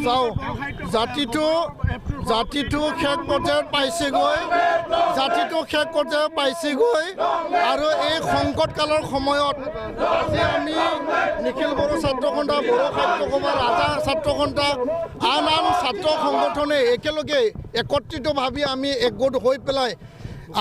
চাওক জাতিটো শেষ পৰ্যায়ত পাইছেগৈ আৰু এই সংকটকালৰ সময়ত আজি আমি নিখিল বড়ো ছাত্ৰ সন্থা বড়ো সাহিত্য সভা ৰাজা ছাত্ৰ সন্থা আন ছাত্ৰ সংগঠনে একেলগে একত্ৰিতভাৱে আমি একগোট হৈ পেলাই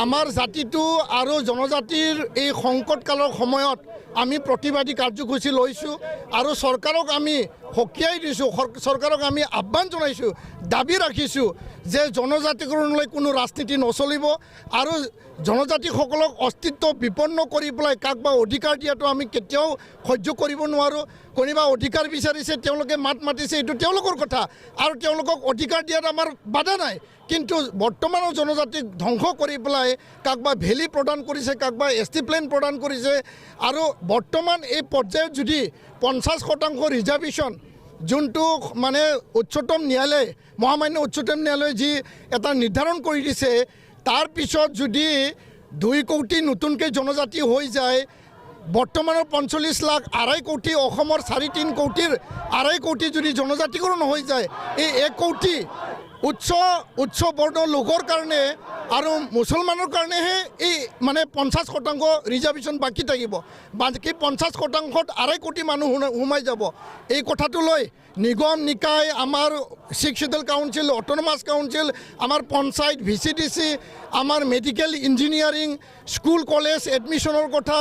আমাৰ জাতিটো আৰু জনজাতিৰ এই সংকটকালৰ সময়ত আমি প্ৰতিবাদী কাৰ্যসূচী লৈছোঁ আৰু চৰকাৰক আমি সকীয়াই দিছোঁ চৰকাৰক আমি আহ্বান জনাইছোঁ দাবী ৰাখিছোঁ যে জনজাতিকৰণলৈ কোনো ৰাজনীতি নচলিব আৰু জনজাতিসকলক অস্তিত্ব বিপন্ন কৰি পেলাই কাকবা অধিকাৰ দিয়াটো আমি কেতিয়াও সহ্য কৰিব নোৱাৰোঁ কোনোবা অধিকাৰ বিচাৰিছে তেওঁলোকে মাত মাতিছে এইটো তেওঁলোকৰ কথা আৰু তেওঁলোকক অধিকাৰ দিয়াত আমাৰ বাধা নাই কিন্তু বৰ্তমানৰ জনজাতিক ধ্বংস কৰি পেলাই কাকবা ভেলি প্ৰদান কৰিছে কাকবা এছটি প্লেন প্ৰদান কৰিছে আৰু বৰ্তমান এই পৰ্যায়ত যদি 50% ৰিজাৰ্ভেশ্যন যোনটো মানে উচ্চতম ন্যায়ালয় মহামান্য উচ্চতম ন্যায়ালয়ে যি এটা নিৰ্ধাৰণ কৰি দিছে তাৰ পিছত যদি 2 কোটি নতুনকৈ জনজাতি হৈ যায় বৰ্তমানৰ 45 লাখ 2.5 কোটি অসমৰ 4.3 কোটিৰ 2.5 কোটি যদি জনজাতিকৰণ হৈ যায় এই 1 কোটি উচ্চ বৰ্ণৰ লোকৰ কাৰণে আৰু মুছলমানৰ কাৰণেহে এই মানে 50% ৰিজাৰ্ভেশ্যন বাকী থাকিব বাকী 50%ত 2.5 কোটি মানুহ সোমাই যাব এই কথাটো লৈ নিগম নিকায় আমাৰ 6 শিডিউল কাউন্সিল অটোনমাস কাউন্সিল আমাৰ পঞ্চায়ত ভিচিডিসি আমাৰ মেডিকেল ইঞ্জিনিয়াৰিং স্কুল কলেজ এডমিশনৰ কথা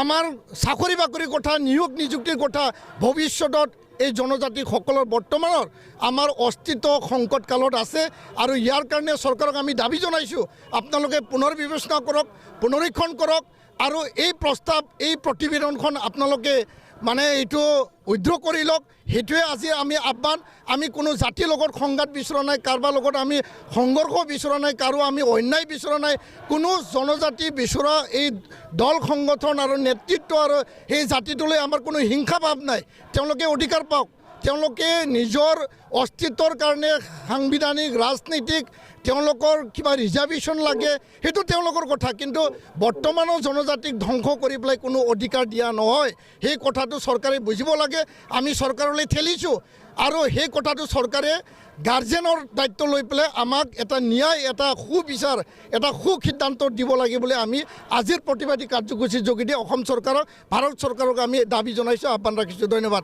আমাৰ চাকৰি বাকৰিৰ কথা নিয়োগ নিযুক্তিৰ কথা ভৱিষ্যতত এই জনজাতিসকলৰ বৰ্তমানৰ আমাৰ অস্তিত্ব সংকটকালত আছে আৰু ইয়াৰ কাৰণে চৰকাৰক আমি দাবী জনাইছোঁ আপোনালোকে পুনৰ বিবেচনা কৰক পুনৰীক্ষণ কৰক আৰু এই প্ৰস্তাৱ এই প্ৰতিবেদনখন আপোনালোকে মানে এইটো উদ্ৰ কৰি লওক সেইটোৱে আজি আমি আহ্বান আমি কোনো জাতিৰ লগত সংঘাত বিচৰা নাই কাৰোবাৰ লগত আমি সংঘৰ্ষ বিচৰা নাই কাৰো আমি অন্যায় বিচৰা নাই কোনো জনজাতি বিচৰা এই দল সংগঠন আৰু নেতৃত্ব আৰু সেই জাতিটোলৈ আমাৰ কোনো হিংসা ভাৱ নাই তেওঁলোকে অধিকাৰ পাওক তেওঁলোকে নিজৰ অস্তিত্বৰ কাৰণে সাংবিধানিক ৰাজনৈতিক তেওঁলোকৰ কিবা ৰিজাৰ্ভেশ্যন লাগে সেইটো তেওঁলোকৰ কথা কিন্তু বৰ্তমানৰ জনজাতিক ধ্বংস কৰি পেলাই কোনো অধিকাৰ দিয়া নহয় সেই কথাটো চৰকাৰে বুজিব লাগে আমি চৰকাৰলৈ ঠেলিছোঁ আৰু সেই কথাটো চৰকাৰে গাৰ্জেনৰ দায়িত্ব লৈ পেলাই আমাক এটা ন্যায় এটা সুবিচাৰ এটা সিদ্ধান্ত দিব লাগে বুলি আমি আজিৰ প্ৰতিবাদী কাৰ্যসূচীৰ যোগেদি অসম চৰকাৰক ভাৰত চৰকাৰক আমি দাবী জনাইছোঁ আহ্বান ৰাখিছোঁ ধন্যবাদ